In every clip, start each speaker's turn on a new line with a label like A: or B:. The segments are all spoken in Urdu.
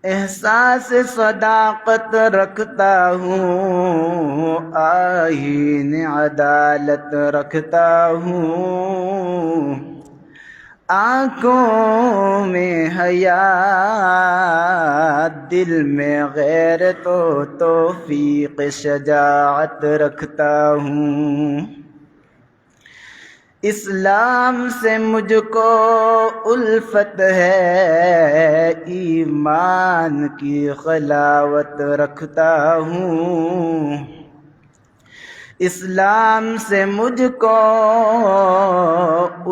A: احساس صداقت رکھتا ہوں، آئین عدالت رکھتا ہوں، آنکھوں میں حیا دل میں غیرت و توفیق شجاعت رکھتا ہوں۔ اسلام سے مجھ کو الفت ہے، ایمان کی خلاوت رکھتا ہوں۔ اسلام سے مجھ کو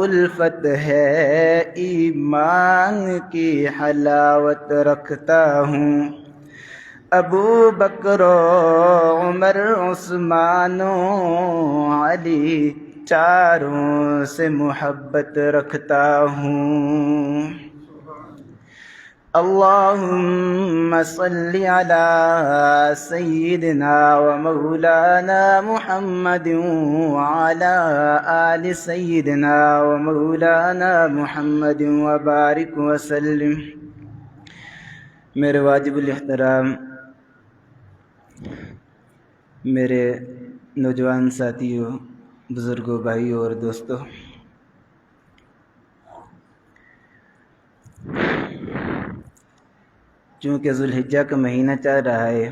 A: الفت ہے، ایمان کی حلاوت رکھتا ہوں۔ ابو بکر و عمر عثمان و علی چاروں سے محبت رکھتا ہوں۔ اللہم صلی علی سیدنا و مولانا محمد وعلی آل سیدنا و مولانا محمد وبارک وسلم۔ میرے واجب الاحترام میرے نوجوان ساتھیوں، بزرگوں، بھائیوں اور دوستوں، چونکہ ذوالحجہ کا مہینہ چل رہا ہے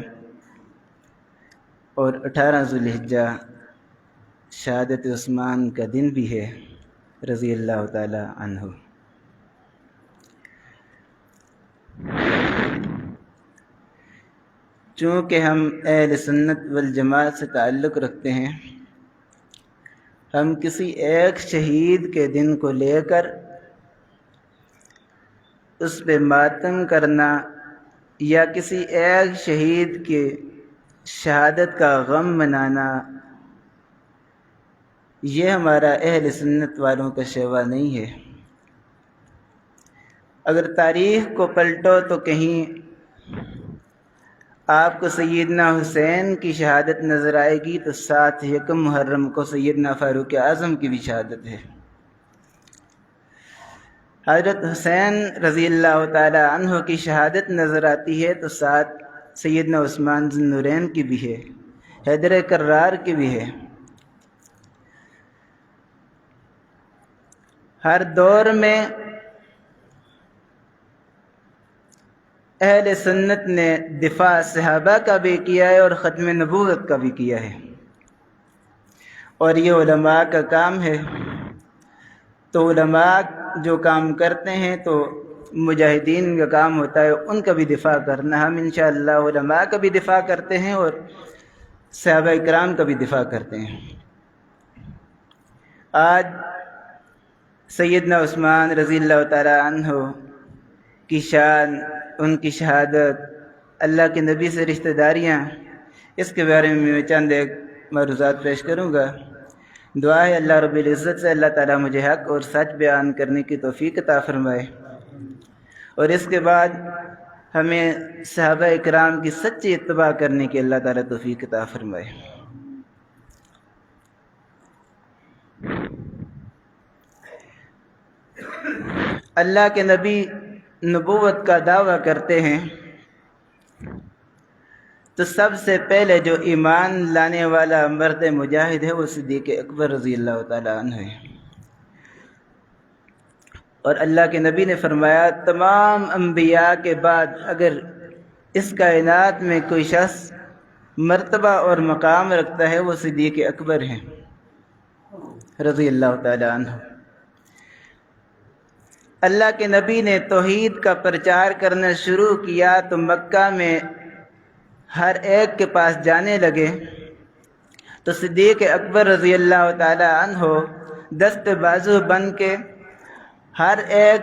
A: اور 18 ذوالحجہ شہادت عثمان کا دن بھی ہے رضی اللہ تعالی عنہ۔ چونکہ ہم اہل سنت والجماعت سے تعلق رکھتے ہیں، ہم کسی ایک شہید کے دن کو لے کر اس پہ ماتم کرنا یا کسی ایک شہید کے شہادت کا غم منانا، یہ ہمارا اہل سنت والوں کا شیوا نہیں ہے۔ اگر تاریخ کو پلٹو تو کہیں آپ کو سیدنا حسین کی شہادت نظر آئے گی تو 7 یکم محرم کو سیدنا فاروق اعظم کی بھی شہادت ہے۔ حضرت حسین رضی اللہ تعالی عنہ کی شہادت نظر آتی ہے تو 7 سیدنا عثمان ذو النورین کی بھی ہے، حیدر کرار کی بھی ہے۔ ہر دور میں اہل سنت نے دفاع صحابہ کا بھی کیا ہے اور ختم نبوت کا بھی کیا ہے، اور یہ علماء کا کام ہے۔ تو علماء جو کام کرتے ہیں تو مجاہدین کا کام ہوتا ہے ان کا بھی دفاع کرنا۔ ہم انشاءاللہ علماء کا بھی دفاع کرتے ہیں اور صحابہ اکرام کا بھی دفاع کرتے ہیں۔ آج سیدنا عثمان رضی اللہ تعالی عنہ کی شان، ان کی شہادت، اللہ کے نبی سے رشتہ داریاں، اس کے بارے میں چند ایک معروضات پیش کروں گا۔ دعا ہے اللہ رب العزت سے اللہ تعالیٰ مجھے حق اور سچ بیان کرنے کی توفیق عطا فرمائے، اور اس کے بعد ہمیں صحابہ اکرام کی سچی اتباع کرنے کی اللہ تعالیٰ توفیق عطا فرمائے۔ اللہ کے نبی نبوت کا دعویٰ کرتے ہیں تو سب سے پہلے جو ایمان لانے والا مرد مجاہد ہے وہ صدیق اکبر رضی اللہ تعالیٰ عنہ ہے۔ اور اللہ کے نبی نے فرمایا تمام انبیاء کے بعد اگر اس کائنات میں کوئی شخص مرتبہ اور مقام رکھتا ہے وہ صدیق اکبر ہیں رضی اللہ تعالیٰ عنہ۔ اللہ کے نبی نے توحید کا پرچار کرنا شروع کیا تو مکہ میں ہر ایک کے پاس جانے لگے تو صدیق اکبر رضی اللہ تعالی عنہ دست بازو بن کے ہر ایک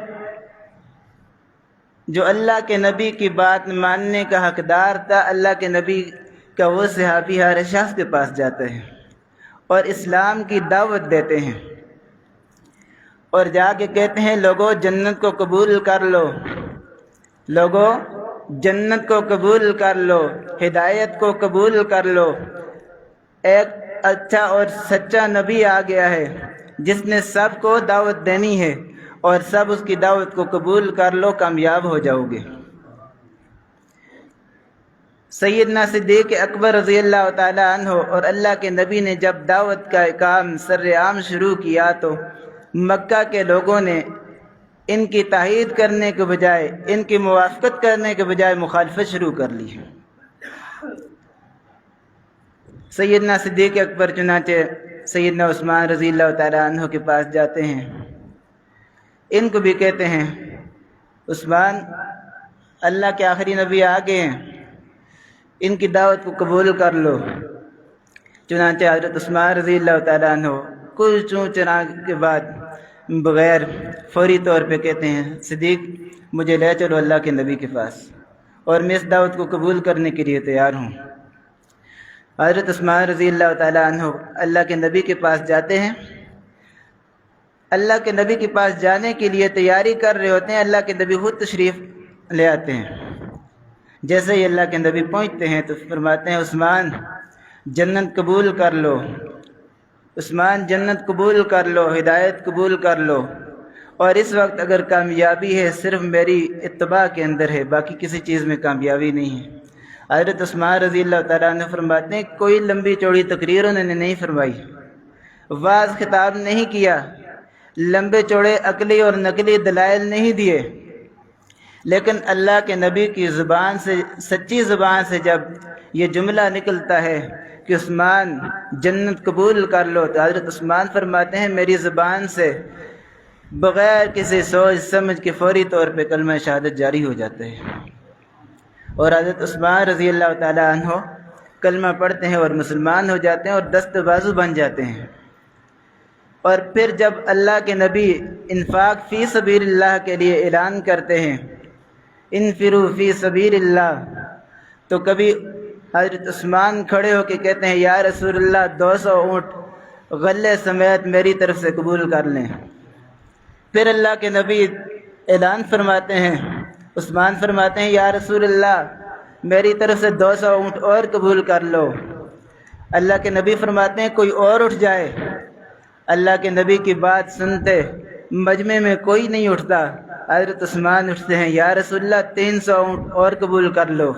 A: جو اللہ کے نبی کی بات ماننے کا حقدار تھا، اللہ کے نبی کا وہ صحابی ہر شخص کے پاس جاتے ہیں اور اسلام کی دعوت دیتے ہیں اور جا کے کہتے ہیں لوگوں جنت کو قبول کر لو، لوگوں جنت کو قبول کر لو، ہدایت کو قبول کر لو، ایک اچھا اور سچا نبی آ گیا ہے جس نے سب کو دعوت دینی ہے اور سب اس کی دعوت کو قبول کر لو، کامیاب ہو جاؤ گے۔ سیدنا صدیق اکبر رضی اللہ تعالیٰ عنہ اور اللہ کے نبی نے جب دعوت کا کام سرعام شروع کیا تو مکہ کے لوگوں نے ان کی تائید کرنے کے بجائے، ان کی موافقت کرنے کے بجائے مخالفت شروع کر لی۔ سیدنا صدیق اکبر چنانچہ سیدنا عثمان رضی اللہ تعالیٰ عنہ کے پاس جاتے ہیں، ان کو بھی کہتے ہیں عثمان اللہ کے آخری نبی آ گئے ہیں، ان کی دعوت کو قبول کر لو۔ چنانچہ حضرت عثمان رضی اللہ تعالیٰ عنہ کچھ چوں چرا کے بعد بغیر فوری طور پہ کہتے ہیں صدیق مجھے لے چلو اللہ کے نبی کے پاس، اور میں اس دعوت کو قبول کرنے کے لیے تیار ہوں۔ حضرت عثمان رضی اللہ تعالیٰ عنہ اللہ کے نبی کے پاس جاتے ہیں، اللہ کے نبی کے پاس جانے کے لیے تیاری کر رہے ہوتے ہیں، اللہ کے نبی خود تشریف لے آتے ہیں۔ جیسے ہی اللہ کے نبی پہنچتے ہیں تو فرماتے ہیں عثمان جنت قبول کر لو، عثمان جنت قبول کر لو، ہدایت قبول کر لو، اور اس وقت اگر کامیابی ہے صرف میری اتباع کے اندر ہے، باقی کسی چیز میں کامیابی نہیں ہے۔ حضرت عثمان رضی اللہ تعالیٰ عنہ فرماتے ہیں کوئی لمبی چوڑی تقریر انہوں نے نہیں فرمائی، واعظ خطاب نہیں کیا، لمبے چوڑے عقلی اور نقلی دلائل نہیں دیے، لیکن اللہ کے نبی کی زبان سے، سچی زبان سے جب یہ جملہ نکلتا ہے کہ عثمان جنت قبول کر لو، تو حضرت عثمان فرماتے ہیں میری زبان سے بغیر کسی سوچ سمجھ کے فوری طور پہ کلمہ شہادت جاری ہو جاتا ہے، اور حضرت عثمان رضی اللہ تعالیٰ عنہ کلمہ پڑھتے ہیں اور مسلمان ہو جاتے ہیں اور دست بازو بن جاتے ہیں۔ اور پھر جب اللہ کے نبی انفاق فی سبیل اللہ کے لیے اعلان کرتے ہیں انفروا فی سبیل اللہ، تو کبھی حضرت عثمان کھڑے ہو کے کہتے ہیں یا رسول اللہ 200 اونٹ غلے سمیت میری طرف سے قبول کر لیں۔ پھر اللہ کے نبی اعلان فرماتے ہیں، عثمان فرماتے ہیں یا رسول اللہ میری طرف سے 200 اونٹ اور قبول کر لو۔ اللہ کے نبی فرماتے ہیں کوئی اور اٹھ جائے۔ اللہ کے نبی کی بات سنتے مجمع میں کوئی نہیں اٹھتا، حضرت عثمان اٹھتے ہیں یا رسول اللہ 300 اونٹ اور قبول کر لو۔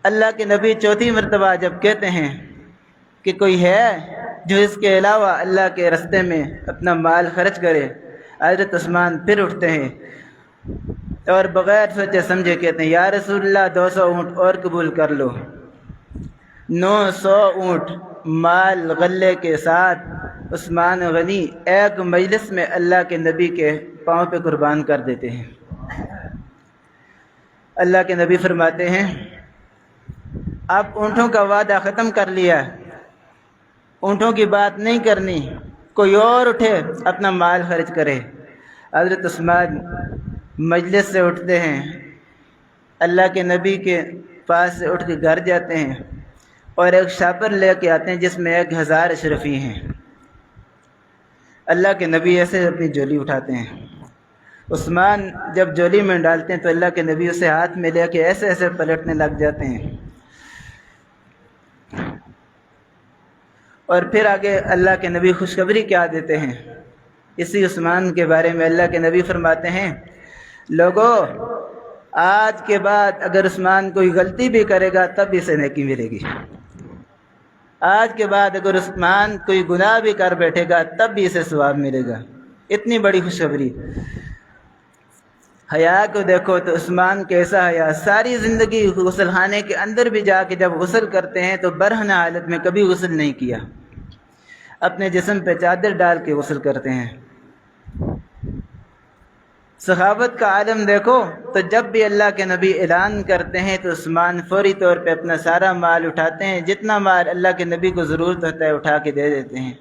A: اللہ کے نبی چوتھی مرتبہ جب کہتے ہیں کہ کوئی ہے جو اس کے علاوہ اللہ کے راستے میں اپنا مال خرچ کرے، حضرت عثمان پھر اٹھتے ہیں اور بغیر سوچے سمجھے کہتے ہیں یا رسول اللہ 200 اونٹ اور قبول کر لو۔ 900 اونٹ مال غلے کے ساتھ عثمان غنی ایک مجلس میں اللہ کے نبی کے پاؤں پہ قربان کر دیتے ہیں۔ اللہ کے نبی فرماتے ہیں اب اونٹوں کا وعدہ ختم کر لیا، اونٹوں کی بات نہیں کرنی، کوئی اور اٹھے اپنا مال خرچ کرے۔ حضرت عثمان مجلس سے اٹھتے ہیں، اللہ کے نبی کے پاس سے اٹھ کے گھر جاتے ہیں اور ایک شاپر لے کے آتے ہیں جس میں 1000 اشرفی ہیں۔ اللہ کے نبی ایسے اپنی جولی اٹھاتے ہیں، عثمان جب جولی میں ڈالتے ہیں تو اللہ کے نبی اسے ہاتھ میں لے کے ایسے ایسے پلٹنے لگ جاتے ہیں، اور پھر آگے اللہ کے نبی خوشخبری کیا دیتے ہیں اسی عثمان کے بارے میں۔ اللہ کے نبی فرماتے ہیں لوگوں آج کے بعد اگر عثمان کوئی غلطی بھی کرے گا تب اسے نیکی ملے گی، آج کے بعد اگر عثمان کوئی گناہ بھی کر بیٹھے گا تب بھی اسے ثواب ملے گا۔ اتنی بڑی خوشخبری۔ حیا کو دیکھو تو عثمان کیسا حیا، ساری زندگی غسل خانے کے اندر بھی جا کے جب غسل کرتے ہیں تو برہنہ حالت میں کبھی غسل نہیں کیا، اپنے جسم پہ چادر ڈال کے غسل کرتے ہیں۔ سخاوت کا عالم دیکھو تو جب بھی اللہ کے نبی اعلان کرتے ہیں تو عثمان فوری طور پہ اپنا سارا مال اٹھاتے ہیں، جتنا مال اللہ کے نبی کو ضرورت ہوتا ہے اٹھا کے دے دیتے ہیں۔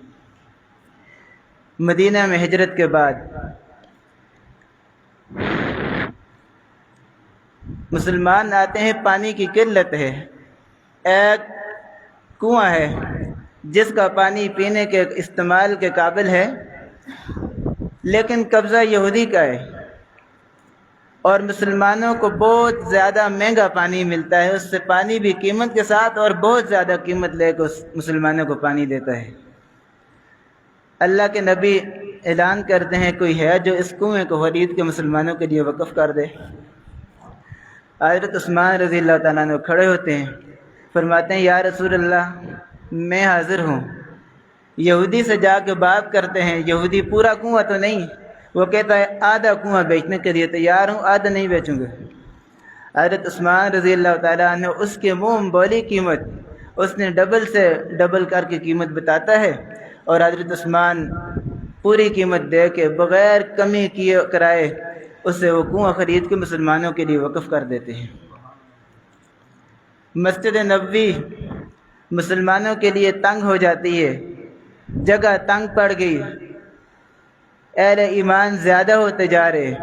A: مدینہ میں ہجرت کے بعد مسلمان آتے ہیں، پانی کی قلت ہے، ایک کنواں ہے جس کا پانی پینے کے استعمال کے قابل ہے، لیکن قبضہ یہودی کا ہے اور مسلمانوں کو بہت زیادہ مہنگا پانی ملتا ہے، اس سے پانی بھی قیمت کے ساتھ اور بہت زیادہ قیمت لے کے مسلمانوں کو پانی دیتا ہے۔ اللہ کے نبی اعلان کرتے ہیں کوئی ہے جو اس کنویں کو خرید کے مسلمانوں کے لیے وقف کر دے۔ حضرت عثمان رضی اللہ تعالیٰ عنہ کھڑے ہوتے ہیں، فرماتے ہیں یا رسول اللہ میں حاضر ہوں۔ یہودی سے جا کے بات کرتے ہیں، یہودی پورا کنواں تو نہیں، وہ کہتا ہے آدھا کنواں بیچنے کے لیے تیار ہوں، آدھا نہیں بیچوں گا۔ حضرت عثمان رضی اللہ تعالیٰ عنہ اس کے منہ بولی قیمت اس نے ڈبل سے ڈبل کر کے قیمت بتاتا ہے، اور حضرت عثمان پوری قیمت دے کے بغیر کمی کیے کرائے اسے وہ کنواں خرید کے مسلمانوں کے لیے وقف کر دیتے ہیں۔ مسجد نبوی مسلمانوں کے لیے تنگ ہو جاتی ہے، جگہ تنگ پڑ گئی، اہل ایمان زیادہ ہوتے جا رہے،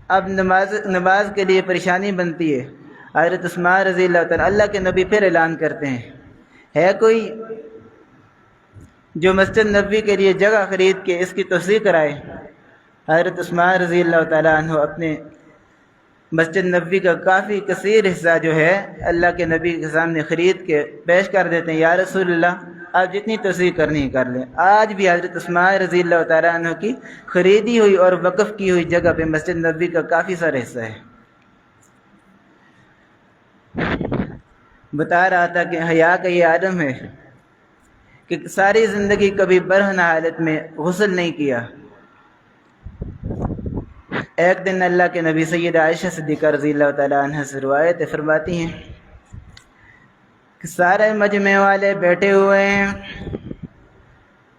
A: اب نماز کے لیے پریشانی بنتی ہے۔ حضرت عثمان رضی اللہ تعالیٰ اللہ کے نبی پھر اعلان کرتے ہیں، ہے کوئی جو مسجد نبوی کے لیے جگہ خرید کے اس کی توسیع کرائے؟ حضرت عثمان رضی اللہ تعالیٰ عنہ اپنے مسجد نبوی کا کافی کثیر حصہ جو ہے اللہ کے نبی کے سامنے خرید کے پیش کر دیتے ہیں، یا رسول اللہ آپ جتنی توسیع کرنی ہے کر لیں۔ آج بھی حضرت عثمان رضی اللہ تعالیٰ عنہ کی خریدی ہوئی اور وقف کی ہوئی جگہ پہ مسجد نبوی کا کافی سارا حصہ ہے۔ بتا رہا تھا کہ حیا کا یہ عالم ہے کہ ساری زندگی کبھی برہنہ حالت میں غسل نہیں کیا۔ ایک دن اللہ کے نبی سید عائشہ صدیقہ رضی اللہ تعالیٰ عنہ سے روایت فرماتی ہیں کہ سارے مجمع والے بیٹھے ہوئے ہیں،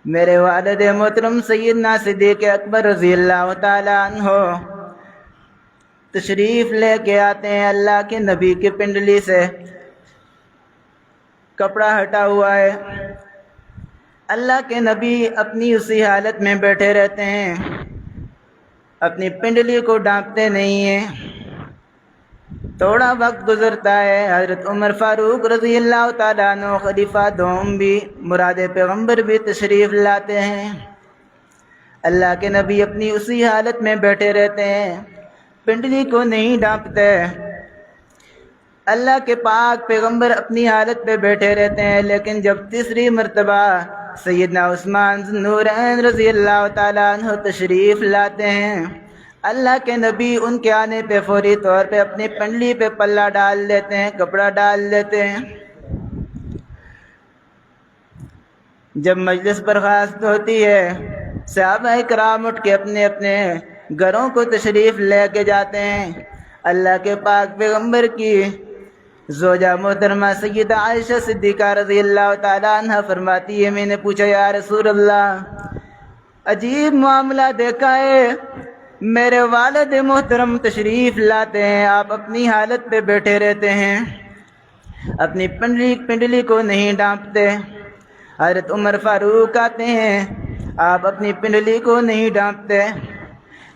A: میرے والد محترم سیدنا صدیق اکبر رضی اللہ تعالیٰ عنہ تشریف لے کے آتے ہیں، اللہ کے نبی کی پنڈلی سے کپڑا ہٹا ہوا ہے، اللہ کے نبی اپنی اسی حالت میں بیٹھے رہتے ہیں، اپنی پنڈلی کو ڈانپتے نہیں ہیں۔ تھوڑا وقت گزرتا ہے، حضرت عمر فاروق رضی اللہ تعالیٰ عنہ خلیفہ دوم بھی مراد پیغمبر بھی تشریف لاتے ہیں، اللہ کے نبی اپنی اسی حالت میں بیٹھے رہتے ہیں، پنڈلی کو نہیں ڈانپتے۔ اللہ کے پاک پیغمبر اپنی حالت پہ بیٹھے رہتے ہیں، لیکن جب تیسری مرتبہ سیدنا عثمان ذو النورین رضی اللہ تعالیٰ عنہ تشریف لاتے ہیں، اللہ کے نبی ان کے آنے پہ فوری طور پہ اپنی پنڈلی پہ پلہ ڈال دیتے ہیں، کپڑا ڈال دیتے ہیں۔ جب مجلس برخاست ہوتی ہے، صحابہ کرام اٹھ کے اپنے اپنے گھروں کو تشریف لے کے جاتے ہیں۔ اللہ کے پاک پیغمبر کی زوجہ محترمہ سیدہ عائشہ صدیقہ رضی اللہ تعالیٰ عنہ فرماتی ہے، میں نے پوچھا یا رسول اللہ عجیب معاملہ دیکھا ہے، میرے والد محترم تشریف لاتے ہیں، آپ اپنی حالت پہ بیٹھے رہتے ہیں، اپنی پنڈلی کو نہیں ڈانپتے۔ حضرت عمر فاروق آتے ہیں، آپ اپنی پنڈلی کو نہیں ڈانپتے،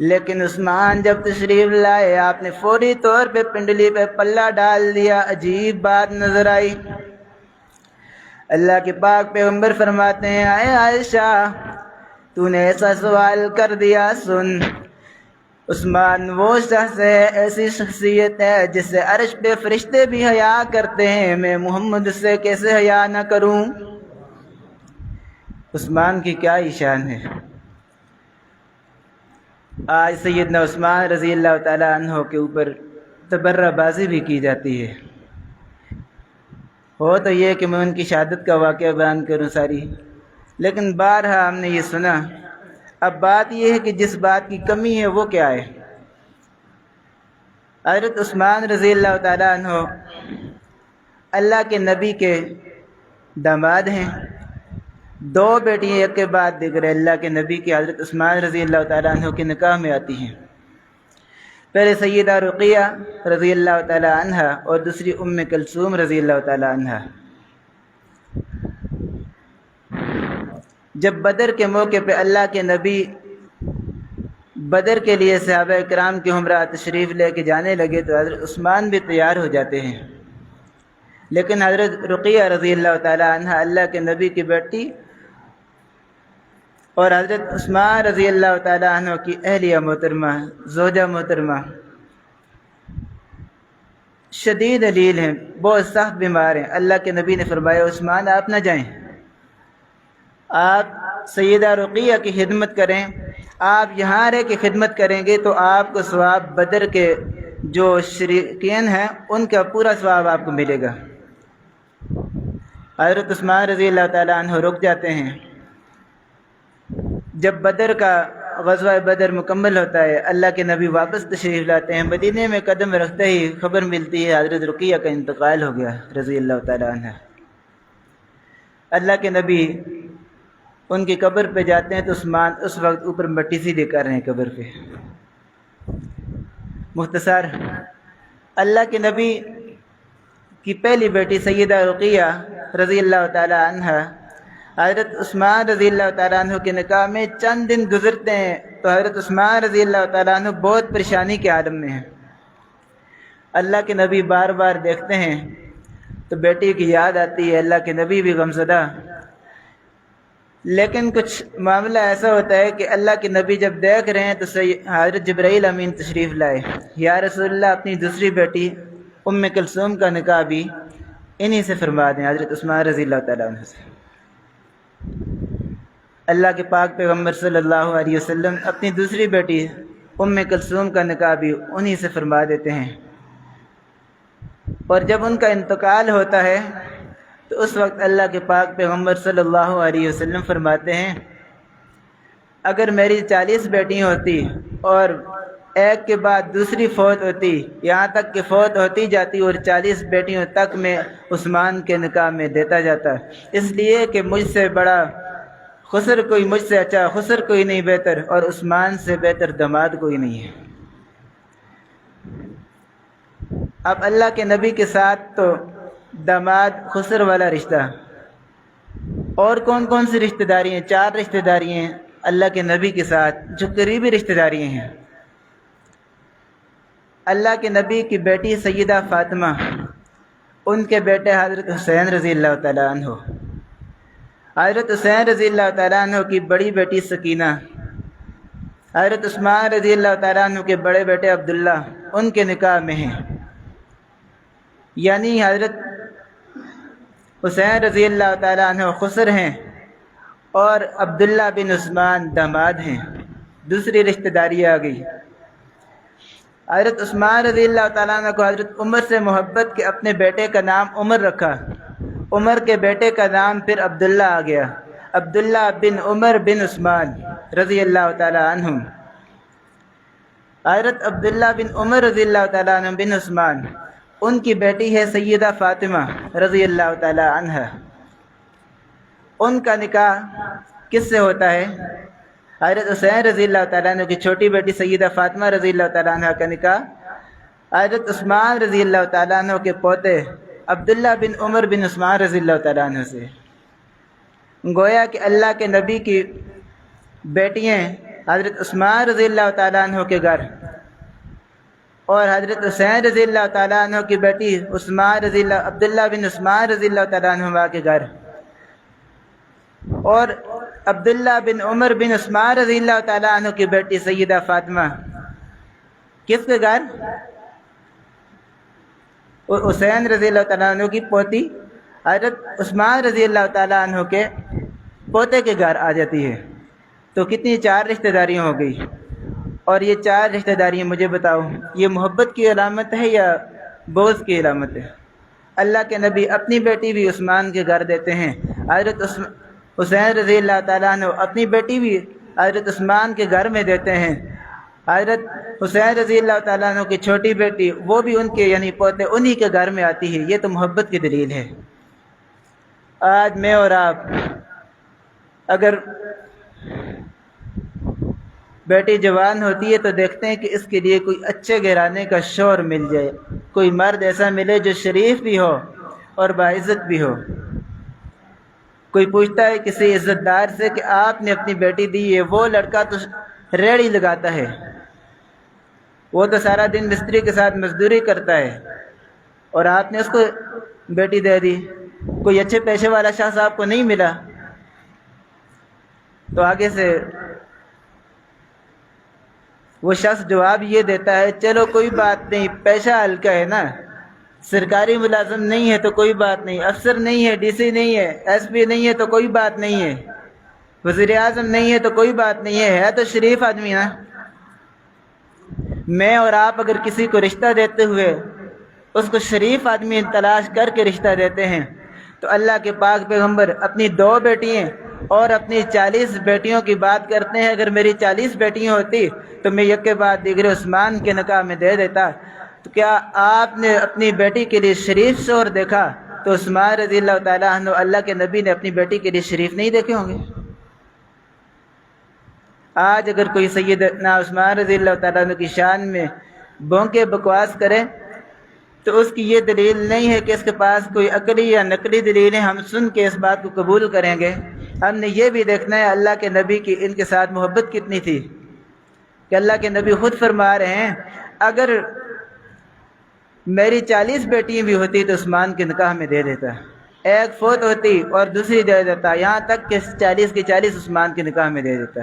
A: لیکن عثمان جب تشریف لائے آپ نے فوری طور پہ پنڈلی پہ پلہ ڈال دیا۔ عجیب بات نظر آئی۔ اللہ کے پاک پیغمبر فرماتے ہیں، اے عائشہ تو نے ایسا سوال کر دیا، سن عثمان وہ شخص ہے، ایسی شخصیت ہے جس سے عرش پہ فرشتے بھی حیا کرتے ہیں، میں محمد سے کیسے حیا نہ کروں؟ عثمان کی کیا ہی شان ہے۔ آج سیدنا عثمان رضی اللہ تعالیٰ عنہ کے اوپر تبرہ بازی بھی کی جاتی ہے۔ ہو تو یہ کہ میں ان کی شہادت کا واقعہ بیان کروں ساری، لیکن بارہا ہم نے یہ سنا۔ اب بات یہ ہے کہ جس بات کی کمی ہے وہ کیا ہے؟ حضرت عثمان رضی اللہ تعالیٰ عنہ اللہ کے نبی کے داماد ہیں، دو بیٹیاں ایک کے بعد دیگر اللہ کے نبی کی حضرت عثمان رضی اللہ تعالیٰ عنہ کے نکاح میں آتی ہیں۔ پہلے سیدہ رقیہ رضی اللہ تعالیٰ عنہ اور دوسری ام کلثوم رضی اللہ تعالیٰ عنہ۔ جب بدر کے موقع پہ اللہ کے نبی بدر کے لیے صحابہ کرام کے ہمراہ تشریف لے کے جانے لگے تو حضرت عثمان بھی تیار ہو جاتے ہیں، لیکن حضرت رقیہ رضی اللہ تعالیٰ عنہ اللہ کے نبی کی بیٹی اور حضرت عثمان رضی اللہ تعالیٰ عنہ کی اہلیہ محترمہ زوجہ محترمہ شدید علیل ہیں، بہت سخت بیمار ہیں۔ اللہ کے نبی نے فرمایا عثمان آپ نہ جائیں، آپ سیدہ رقیہ کی خدمت کریں، آپ یہاں رہ کے خدمت کریں گے تو آپ کو ثواب بدر کے جو شریکین ہیں ان کا پورا ثواب آپ کو ملے گا۔ حضرت عثمان رضی اللہ تعالیٰ عنہ رک جاتے ہیں۔ جب بدر کا غزوہ بدر مکمل ہوتا ہے، اللہ کے نبی واپس تشریف لاتے ہیں۔ مدینے میں قدم رکھتے ہی خبر ملتی ہے حضرت رقیہ کا انتقال ہو گیا رضی اللہ تعالیٰ عنہ۔ اللہ کے نبی ان کی قبر پہ جاتے ہیں تو عثمان اس وقت اوپر مٹی سیدھی کر رہے ہیں قبر پہ۔ مختصر، اللہ کے نبی کی پہلی بیٹی سیدہ رقیہ رضی اللہ تعالیٰ عنہ حضرت عثمان رضی اللہ تعالیٰ عنہ کے نکاح میں چند دن گزرتے ہیں تو حضرت عثمان رضی اللہ تعالیٰ عنہ بہت پریشانی کے عالم میں ہیں۔ اللہ کے نبی بار بار دیکھتے ہیں تو بیٹی کی یاد آتی ہے، اللہ کے نبی بھی غمزدہ۔ لیکن کچھ معاملہ ایسا ہوتا ہے کہ اللہ کے نبی جب دیکھ رہے ہیں تو حضرت جبرائیل امین تشریف لائے، یا رسول اللہ اپنی دوسری بیٹی ام کلثوم کا نکاح بھی انہی سے فرما دیں، حضرت عثمان رضی اللہ تعالیٰ عنہ سے۔ اللہ کے پاک پیغمبر صلی اللہ علیہ وسلم اپنی دوسری بیٹی ام کلثوم کا نکاح بھی انہی سے فرما دیتے ہیں۔ اور جب ان کا انتقال ہوتا ہے تو اس وقت اللہ کے پاک پیغمبر صلی اللہ علیہ وسلم فرماتے ہیں، اگر میری 40 بیٹیاں ہوتی اور ایک کے بعد دوسری فوت ہوتی، یہاں تک کہ فوت ہوتی جاتی اور 40 بیٹیوں تک میں عثمان کے نکاح میں دیتا جاتا، اس لیے کہ مجھ سے بڑا خسر کوئی، مجھ سے اچھا خسر کوئی نہیں بہتر، اور عثمان سے بہتر داماد کوئی نہیں ہے۔ اب اللہ کے نبی کے ساتھ تو داماد خسر والا رشتہ، اور کون کون سی رشتہ داری ہیں؟ 4 رشتہ داری ہیں اللہ کے نبی کے ساتھ جو قریبی رشتہ داری ہیں۔ اللہ کے نبی کی بیٹی سیدہ فاطمہ، ان کے بیٹے حضرت حسین رضی اللہ تعالیٰ عنہ، حضرت حسین رضی اللہ تعالیٰ عنہ کی بڑی بیٹی سکینہ، حضرت عثمان رضی اللہ تعالیٰ عنہ کے بڑے بیٹے عبداللہ ان کے نکاح میں ہیں، یعنی حضرت حسین رضی اللہ تعالیٰ عنہ خسر ہیں اور عبداللہ بن عثمان داماد ہیں۔ دوسری رشتہ داری آ گئی۔ حضرت عثمان رضی اللہ تعالیٰ عنہ کو حضرت عمر سے محبت کے اپنے بیٹے کا نام عمر رکھا، عمر کے بیٹے کا نام پھر عبداللہ آ گیا، عبداللہ بن عمر بن عثمان رضی اللہ تعالیٰ عنہ۔ حضرت عبداللہ بن عمر رضی اللہ تعالیٰ عنہ بن عثمان، ان کی بیٹی ہے سیدہ فاطمہ رضی اللہ تعالیٰ عنہ۔ ان کا نکاح کس سے ہوتا ہے؟ حضرت حسین رضی اللہ تعالیٰ عنہ کی چھوٹی بیٹی سیدہ فاطمہ رضی اللہ تعالیٰ عنہ کا نکاح حضرت عثمان رضی اللہ تعالیٰ عنہ کے پوتے عبداللہ بن عمر بن عثمان رضی اللہ تعالیٰ عنہ سے۔ گویا کہ اللہ کے نبی کی بیٹیاں حضرت عثمان رضی اللہ تعالیٰ عنہ کے گھر اور حضرت حسین رضی اللہ تعالیٰ عنہ کی بیٹی عبداللہ بن عثمان رضی اللہ تعالیٰ عنہ کے گھر، اور عبداللہ بن عمر بن عثمان رضی اللہ تعالیٰ عنہ کی بیٹی سیدہ فاطمہ کس کے گھر؟ حسین رضی اللہ تعالیٰ عنہ کی پوتی حضرت عثمان رضی اللہ تعالیٰ عنہ کے پوتے کے گھر آ جاتی ہے۔ تو کتنی 4 رشتہ داریاں ہو گئی، اور یہ 4 رشتہ داریاں مجھے بتاؤ، یہ محبت کی علامت ہے یا بغض کی علامت ہے؟ اللہ کے نبی اپنی بیٹی بھی عثمان کے گھر دیتے ہیں، حضرت حسین رضی اللہ تعالیٰ عنہ اپنی بیٹی بھی حضرت عثمان کے گھر میں دیتے ہیں، حضرت حسین رضی اللہ تعالیٰ عنہ کی چھوٹی بیٹی وہ بھی ان کے یعنی پوتے انہی کے گھر میں آتی ہے۔ یہ تو محبت کی دلیل ہے۔ آج میں اور آپ اگر بیٹی جوان ہوتی ہے تو دیکھتے ہیں کہ اس کے لیے کوئی اچھے گھرانے کا شوہر مل جائے، کوئی مرد ایسا ملے جو شریف بھی ہو اور باعزت بھی ہو۔ کوئی پوچھتا ہے کسی عزت دار سے کہ آپ نے اپنی بیٹی دی ہے، وہ لڑکا تو ریڑھی لگاتا ہے، وہ تو سارا دن مستری کے ساتھ مزدوری کرتا ہے، اور آپ نے اس کو بیٹی دے دی، کوئی اچھے پیشے والا شخص آپ کو نہیں ملا؟ تو آگے سے وہ شخص جواب یہ دیتا ہے، چلو کوئی بات نہیں، پیشہ ہلکا ہے نا، سرکاری ملازم نہیں ہے تو کوئی بات نہیں، افسر نہیں ہے، ڈی سی نہیں ہے، ایس پی نہیں ہے تو کوئی بات نہیں ہے، وزیر اعظم نہیں ہے تو کوئی بات نہیں ہے تو شریف آدمی نا۔ میں اور آپ اگر کسی کو رشتہ دیتے ہوئے اس کو شریف آدمی تلاش کر کے رشتہ دیتے ہیں تو اللہ کے پاک پیغمبر اپنی 2 بیٹیاں اور اپنی 40 بیٹیوں کی بات کرتے ہیں. اگر میری 40 بیٹیاں ہوتی تو میں یک کے بعد دیگر عثمان کے نکاح میں دے دیتا. تو کیا آپ نے اپنی بیٹی کے لیے شریف شوہر دیکھا؟ تو عثمان رضی اللہ تعالیٰ عنہ اللہ کے نبی نے اپنی بیٹی کے لیے شریف نہیں دیکھے ہوں گے. آج اگر کوئی سیدنا عثمان رضی اللہ تعالیٰ عنہ کی شان میں بونکے بکواس کرے تو اس کی یہ دلیل نہیں ہے کہ اس کے پاس کوئی عقلی یا نقلی دلیل ہے. ہم سن کے اس بات کو قبول کریں گے. ہم نے یہ بھی دیکھنا ہے اللہ کے نبی کی ان کے ساتھ محبت کتنی تھی کہ اللہ کے نبی خود فرما رہے ہیں اگر میری 40 بیٹیاں بھی ہوتی تو عثمان کے نکاح میں دے دیتا. ایک فوت ہوتی اور دوسری دے دیتا, یہاں تک کہ 40 کی 40 عثمان کے نکاح میں دے دیتا.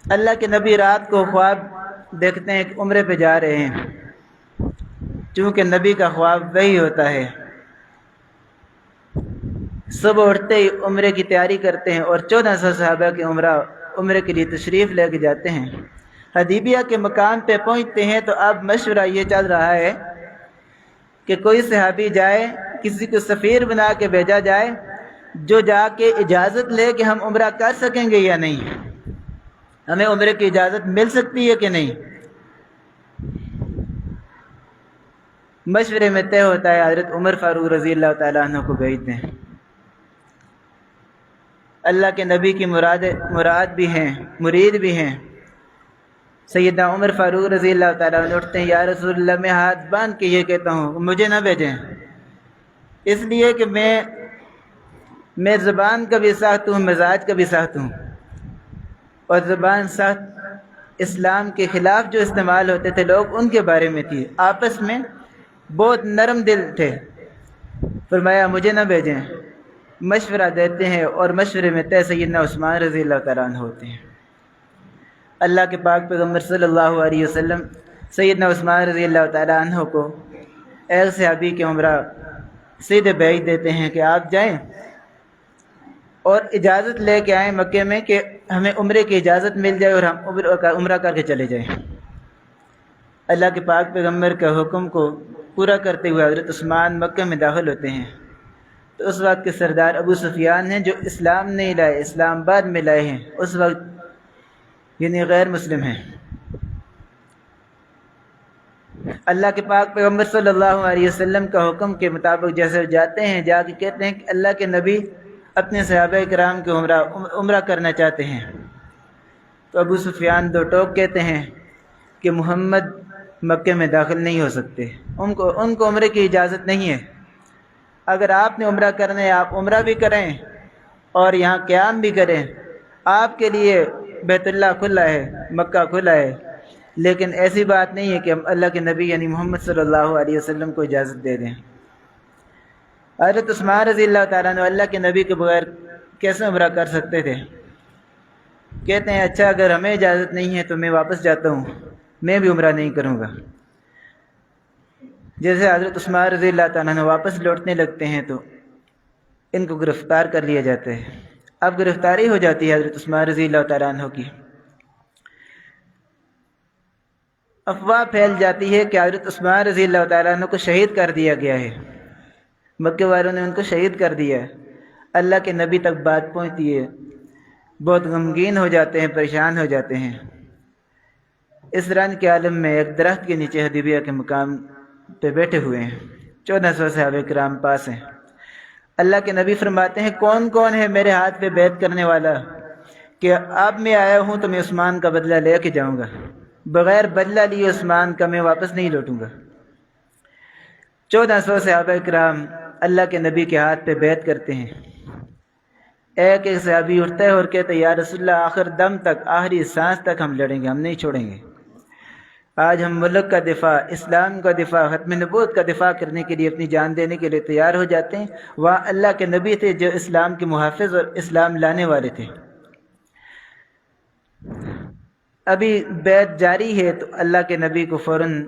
A: اللہ کے نبی رات کو خواب دیکھتے ہیں کہ عمرے پہ جا رہے ہیں. چونکہ نبی کا خواب وہی ہوتا ہے. صبح اٹھتے ہی عمرے کی تیاری کرتے ہیں اور 1400 صحابہ کے عمرے کے لیے تشریف لے کے جاتے ہیں. حدیبیہ کے مقام پہ پہنچتے ہیں تو اب مشورہ یہ چل رہا ہے کہ کوئی صحابی جائے, کسی کو سفیر بنا کے بھیجا جائے جو جا کے اجازت لے کہ ہم عمرہ کر سکیں گے یا نہیں, ہمیں عمرے کی اجازت مل سکتی ہے کہ نہیں. مشورے میں طے ہوتا ہے حضرت عمر فاروق رضی اللہ تعالیٰ عنہ کو بھیج دیں. اللہ کے نبی کی مراد بھی ہیں, مرید بھی ہیں. سیدنا عمر فاروق رضی اللہ تعالیٰ عنہ اٹھتے ہیں, یا رسول اللہ میں ہاتھ باندھ کے یہ کہتا ہوں مجھے نہ بھیجیں, اس لیے کہ میں زبان کا بھی سخت ہوں, مزاج کا بھی سخت ہوں. اور زبان سخت اسلام کے خلاف جو استعمال ہوتے تھے لوگ ان کے بارے میں تھی, آپس میں بہت نرم دل تھے. فرمایا مجھے نہ بھیجیں. مشورہ دیتے ہیں اور مشورے میں طے سیدنا عثمان رضی اللہ تعالیٰ عنہ ہوتے ہیں. اللہ کے پاک پیغمبر صلی اللہ علیہ وسلم سیدنا عثمان رضی اللہ تعالیٰ عنہ کو ایک صحابی کے عمرہ سیدھے بھیج دیتے ہیں کہ آپ جائیں اور اجازت لے کے آئیں مکے میں کہ ہمیں عمرے کی اجازت مل جائے اور ہم عمرہ کر کے چلے جائیں. اللہ کے پاک پیغمبر کے حکم کو پورا کرتے ہوئے حضرت عثمان مکہ میں داخل ہوتے ہیں. تو اس وقت کے سردار ابو سفیان ہیں جو اسلام نہیں لائے, اسلام آباد میں لائے ہیں, اس وقت یعنی غیر مسلم ہیں. اللہ کے پاک پیغمبر صلی اللہ علیہ وسلم کا حکم کے مطابق جیسے جاتے ہیں, جا کے کہتے ہیں کہ اللہ کے نبی اپنے صحابہ کرام کے عمرہ کرنا چاہتے ہیں. تو ابو سفیان 2 ٹوک کہتے ہیں کہ محمد مکے میں داخل نہیں ہو سکتے, ان کو عمرے کی اجازت نہیں ہے. اگر آپ نے عمرہ کرنا ہے آپ عمرہ بھی کریں اور یہاں قیام بھی کریں, آپ کے لیے بیت اللہ کھلا ہے, مکہ کھلا ہے, لیکن ایسی بات نہیں ہے کہ ہم اللہ کے نبی یعنی محمد صلی اللہ علیہ وسلم کو اجازت دے دیں. حضرت عثمان رضی اللہ تعالیٰ عنہ اللہ کے نبی کے بغیر کیسے عمرہ کر سکتے تھے؟ کہتے ہیں اچھا اگر ہمیں اجازت نہیں ہے تو میں واپس جاتا ہوں, میں بھی عمرہ نہیں کروں گا. جیسے حضرت عثمان رضی اللہ تعالیٰ عنہ واپس لوٹنے لگتے ہیں تو ان کو گرفتار کر لیا جاتا ہے. اب گرفتاری ہو جاتی ہے حضرت عثمان رضی اللہ تعالیٰ عنہ کی. افواہ پھیل جاتی ہے کہ حضرت عثمان رضی اللہ تعالیٰ عنہ کو شہید کر دیا گیا ہے, مکے والوں نے ان کو شہید کر دیا ہے. اللہ کے نبی تک بات پہنچتی ہے, بہت غمگین ہو جاتے ہیں, پریشان ہو جاتے ہیں. اس رنج کے عالم میں ایک درخت کے نیچے حدیبیہ کے مقام پہ بیٹھے ہوئے ہیں, 1400 صحابہ کرام پاس ہیں. اللہ کے نبی فرماتے ہیں کون کون ہے میرے ہاتھ پہ بیعت کرنے والا کہ اب میں آیا ہوں تو میں عثمان کا بدلہ لے کے جاؤں گا, بغیر بدلہ لیے عثمان کا میں واپس نہیں لوٹوں گا. 1400 صحابہ کرام اللہ کے نبی کے ہاتھ پہ بیعت کرتے ہیں. ایک ایک صحابی اٹھتا ہے اور کہتا ہے یا رسول اللہ آخر دم تک, آخری سانس تک ہم لڑیں گے, ہم نہیں چھوڑیں گے. آج ہم ملک کا دفاع, اسلام کا دفاع, ختم نبوت کا دفاع کرنے کے لیے اپنی جان دینے کے لیے تیار ہو جاتے ہیں. وہاں اللہ کے نبی تھے جو اسلام کے محافظ اور اسلام لانے والے تھے. ابھی بیعت جاری ہے تو اللہ کے نبی کو فوراً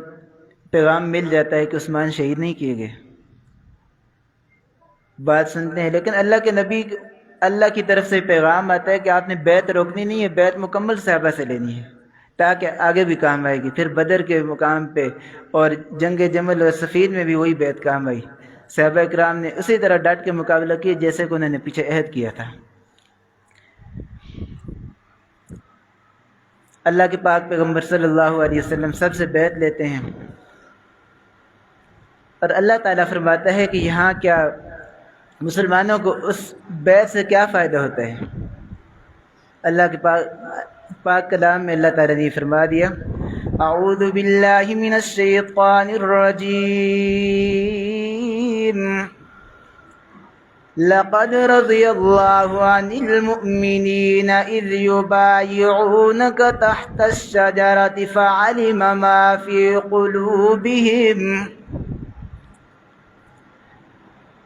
A: پیغام مل جاتا ہے کہ عثمان شہید نہیں کیے گئے. بات سنتے ہیں لیکن اللہ کے نبی اللہ کی طرف سے پیغام آتا ہے کہ آپ نے بیعت روکنی نہیں ہے، بیعت مکمل صحابہ سے لینی ہے تاکہ آگے بھی کام آئے گی۔ پھر بدر کے مقام پہ اور جنگ جمل اور صفین میں بھی وہی بیعت کام آئی، صحابہ کرام نے اسی طرح ڈٹ کے مقابلہ کیا جیسے کہ انہوں نے پیچھے عہد کیا تھا۔ اللہ کے پاک پیغمبر صلی اللہ علیہ وسلم سب سے بیعت لیتے ہیں، اور اللہ تعالیٰ فرماتا ہے کہ یہاں کیا مسلمانوں کو اس بیعت سے کیا فائدہ ہوتا ہے۔ اللہ کے پاک کلام میں اللہ تعالیٰ نے فرما دیا، اعوذ باللہ من الشیطان الرجیم، لقد رضی اللہ عن المؤمنین اذ یبایعونک تحت الشجرۃ فعلم ما فی قلوبہم۔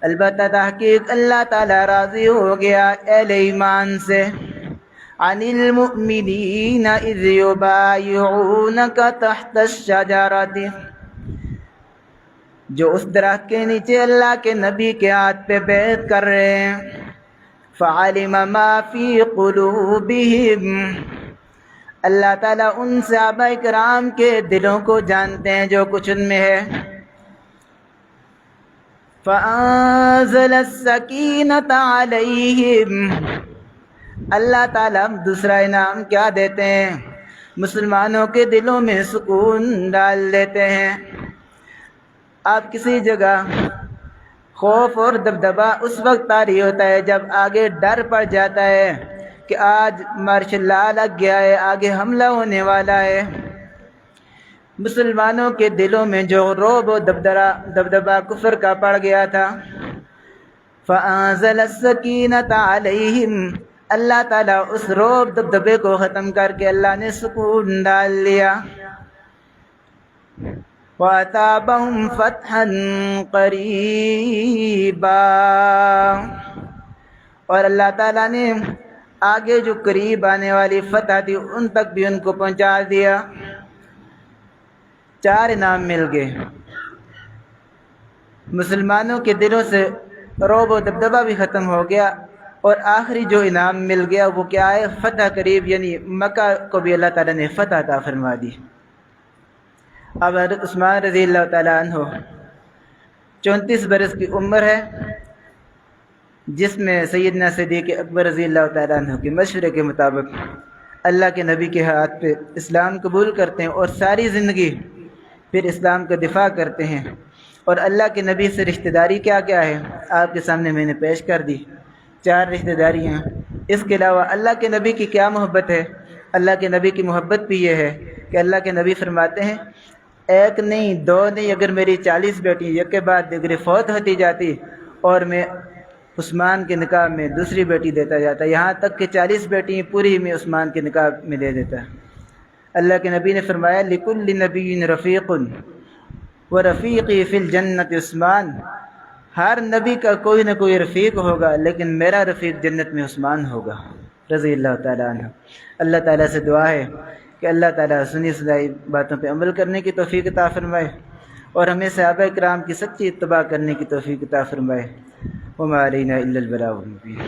A: البتہ تحقیق اللہ تعالیٰ راضی ہو گیا اہل ایمان سے، عن المؤمنین اذ یبایعونک تحت الشجرۃ، جو اس درخت کے نیچے اللہ کے نبی کے ہاتھ پہ بیعت کر رہے ہیں، فعلم ما فی قلوبہم، اللہ تعالیٰ ان صحابہ کرام کے دلوں کو جانتے ہیں جو کچھ ان میں ہے۔ فَأَنزَلَ السَّكِينَةَ عَلَيْهِمْ، اللہ تعالیٰ دوسرا انعام کیا دیتے ہیں؟ مسلمانوں کے دلوں میں سکون ڈال دیتے ہیں۔ آپ کسی جگہ خوف اور دبدبا اس وقت طاری ہوتا ہے جب آگے ڈر پڑ جاتا ہے کہ آج مارشل لا لگ گیا ہے، آگے حملہ ہونے والا ہے۔ مسلمانوں کے دلوں میں جو رعب و دبدبا کفر کا پڑ گیا تھا، فَأَنزَلَ السَّكِينَةَ عَلَيْهِمْ، اللہ تعالیٰ اس رعب دبدبے کو ختم کر کے اللہ نے سکون ڈال لیا۔ وَأَثَابَهُمْ فَتْحًا قَرِيبًا، اور اللہ تعالیٰ نے آگے جو قریب آنے والی فتح تھی ان تک بھی ان کو پہنچا دیا۔ 4 انعام مل گئے، مسلمانوں کے دلوں سے رعب و دبدبا بھی ختم ہو گیا، اور آخری جو انعام مل گیا وہ کیا ہے؟ فتح قریب، یعنی مکہ کو بھی اللہ تعالیٰ نے فتح عطا فرما دی۔ اب حضرت عثمان رضی اللہ تعالیٰ عنہ 34 برس کی عمر ہے، جس میں سیدنا صدیق اکبر رضی اللہ تعالیٰ عنہ کے مشورے کے مطابق اللہ کے نبی کے ہاتھ پہ اسلام قبول کرتے ہیں، اور ساری زندگی پھر اسلام کا دفاع کرتے ہیں۔ اور اللہ کے نبی سے رشتہ داری کیا کیا ہے آپ کے سامنے میں نے پیش کر دی، 4 رشتہ داریاں۔ اس کے علاوہ اللہ کے نبی کی کیا محبت ہے؟ اللہ کے نبی کی محبت بھی یہ ہے کہ اللہ کے نبی فرماتے ہیں، 1 نہیں 2 نہیں، اگر میری 40 بیٹی یک کے بعد دیگرے فوت ہوتی جاتی اور میں عثمان کے نکاح میں دوسری بیٹی دیتا جاتا، یہاں تک کہ 40 بیٹی پوری میں عثمان کے نکاح میں دے دیتا۔ اللہ کے نبی نے فرمایا، لِكُلِّ نَبِيٍّ رَفِيقٌ وَرَفِيقِي فِي الْجَنَّةِ عثمان، ہر نبی کا کوئی نہ کوئی رفیق ہوگا، لیکن میرا رفیق جنت میں عثمان ہوگا رضی اللہ تعالیٰ عنہ۔ اللہ تعالیٰ سے دعا ہے کہ اللہ تعالیٰ سنی سنائی باتوں پہ عمل کرنے کی توفیق عطا فرمائے، اور ہمیں صحابہ کرام کی سچی اتباع کرنے کی توفیق عطا فرمائے۔ وما علینا الا البلاغ المبین۔